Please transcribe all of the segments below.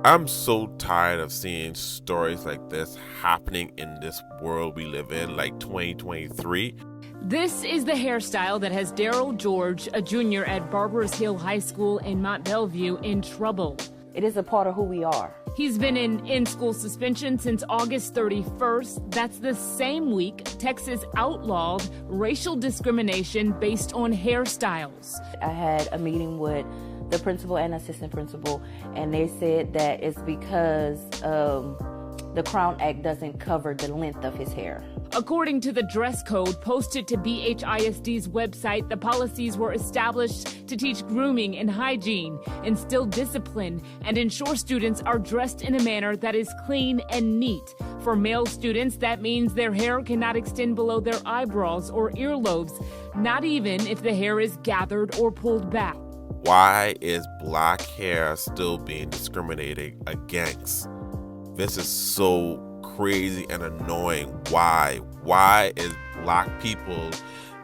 I'm so tired of seeing stories like this happening in this world we live in, like 2023. This is the hairstyle that has Darryl George, a junior at Barbers Hill High School in Mont Bellevue, in trouble. It is a part of who we are. He's been in school suspension since August 31st. That's the same week Texas outlawed racial discrimination based on hairstyles. I had a meeting with the principal and assistant principal, and they said that it's because the Crown Act doesn't cover the length of his hair. According to the dress code posted to BHISD's website, the policies were established to teach grooming and hygiene, instill discipline, and ensure students are dressed in a manner that is clean and neat. For male students, that means their hair cannot extend below their eyebrows or earlobes, not even if the hair is gathered or pulled back. Why is black hair still being discriminated against? This is so crazy and annoying. Why? Why is black people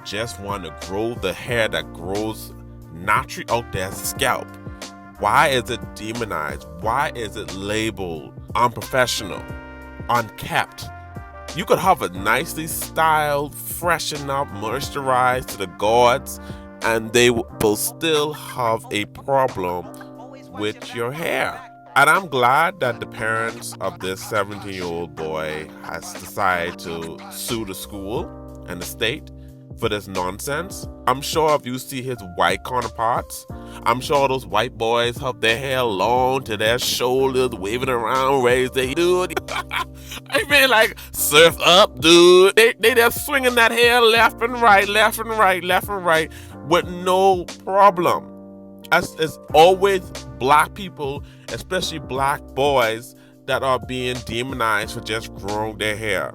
just want to grow the hair that grows naturally out their scalp? Why is it demonized? Why is it labeled unprofessional, unkept? You could have it nicely styled, freshened up, moisturized to the gods, and they will still have a problem with your hair. And I'm glad that the parents of this 17-year-old boy has decided to sue the school and the state for this nonsense. I'm sure if you see his white counterparts, I'm sure those white boys have their hair long to their shoulders, waving around, raise their dude. I mean, like, surf up, dude. They just swinging that hair left and right, left and right, left and right with no problem. It's always black people, especially black boys, that are being demonized for just growing their hair.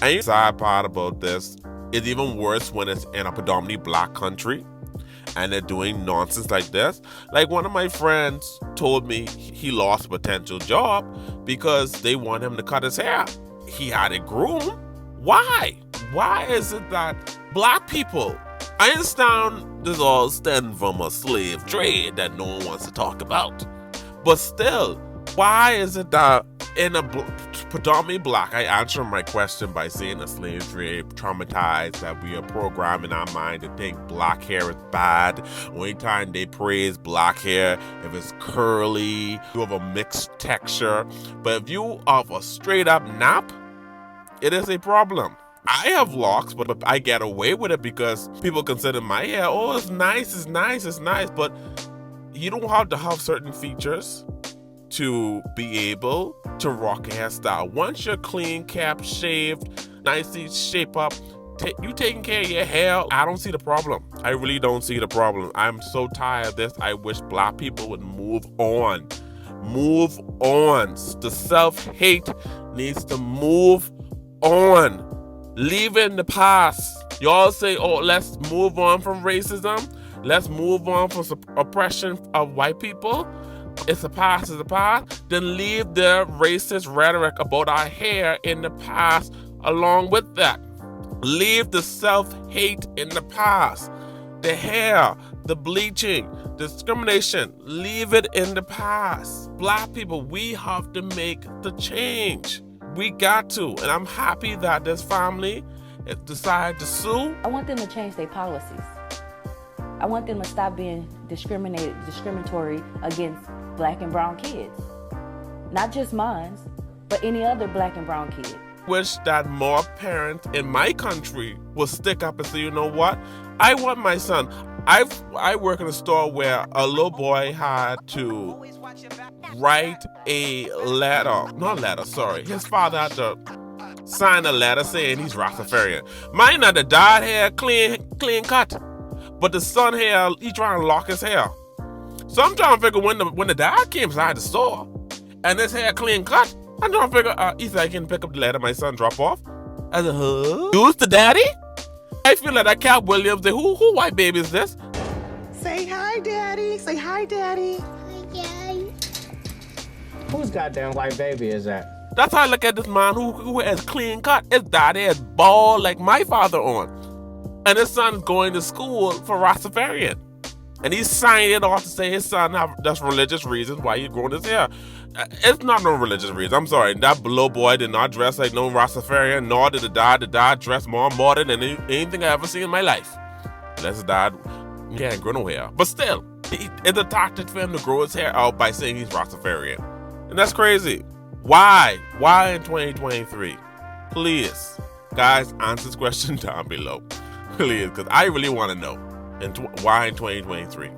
And the sad part about this is even worse when it's in a predominantly black country and they're doing nonsense like this. Like, one of my friends told me he lost a potential job because they want him to cut his hair. He had it groomed. Why? Why is it that black people, I understand this all stemmed from a slave trade that no one wants to talk about, but still, why is it that in a predominantly black, I answer my question by saying a slave trade traumatized, that we are programmed in our mind to think black hair is bad. Only time they praise black hair if it's curly, you have a mixed texture. But if you have a straight up nap, it is a problem. I have locks, but I get away with it because people consider my hair, oh, it's nice, it's nice, it's nice. But you don't have to have certain features to be able to rock a hairstyle. Once you're clean, kept, shaved, nicely shape up, you taking care of your hair, I don't see the problem. I really don't see the problem. I'm so tired of this. I wish black people would move on. Move on. The self-hate needs to move on. Leave it in the past. Y'all say, oh, let's move on from racism. Let's move on from oppression of white people. It's the past, it's the past. Then leave the racist rhetoric about our hair in the past along with that. Leave the self-hate in the past. The hair, the bleaching, discrimination, leave it in the past. Black people, we have to make the change. We got to, and I'm happy that this family has decided to sue. I want them to change their policies. I want them to stop being discriminatory against black and brown kids. Not just mine, but any other black and brown kid. Wish that more parents in my country will stick up and say, you know what? I want my son. I work in a store where a little boy had to write a letter. Not letter, sorry. His father had to sign a letter saying he's Rastafarian. Mine had the dyed hair clean cut. But the son hair, he trying to lock his hair. So I'm trying to figure when the dad came inside the store and his hair clean cut, I'm trying to figure he said I can pick up the letter my son drop off. I said, huh? Who's the daddy? I feel like that Cat Williams. Who white baby is this? Say hi, Daddy. Say hi, Daddy. Hi, Daddy. Whose goddamn white baby is that? That's how I look at this man who has clean cut. His daddy is bald like my father on. And his son's going to school for Rastafarian. And he signed it off to say his son have that's religious reasons why he's growing his hair. It's not no religious reason. I'm sorry. That little boy did not dress like no Rastafarian, nor did the dad dress more modern than anything I ever seen in my life. Unless his dad can't grow no hair. But still, it's a tactic for him to grow his hair out by saying he's Rastafarian. And that's crazy. Why? Why in 2023? Please, guys, answer this question down below. Please, because I really want to know. Why in 2023?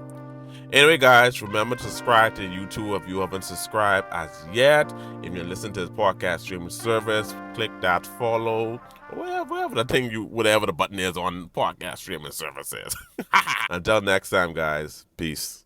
Anyway, guys, remember to subscribe to YouTube if you haven't subscribed as yet. If you're listening to this podcast streaming service, click that follow, or whatever the button is on podcast streaming services. Until next time, guys, peace.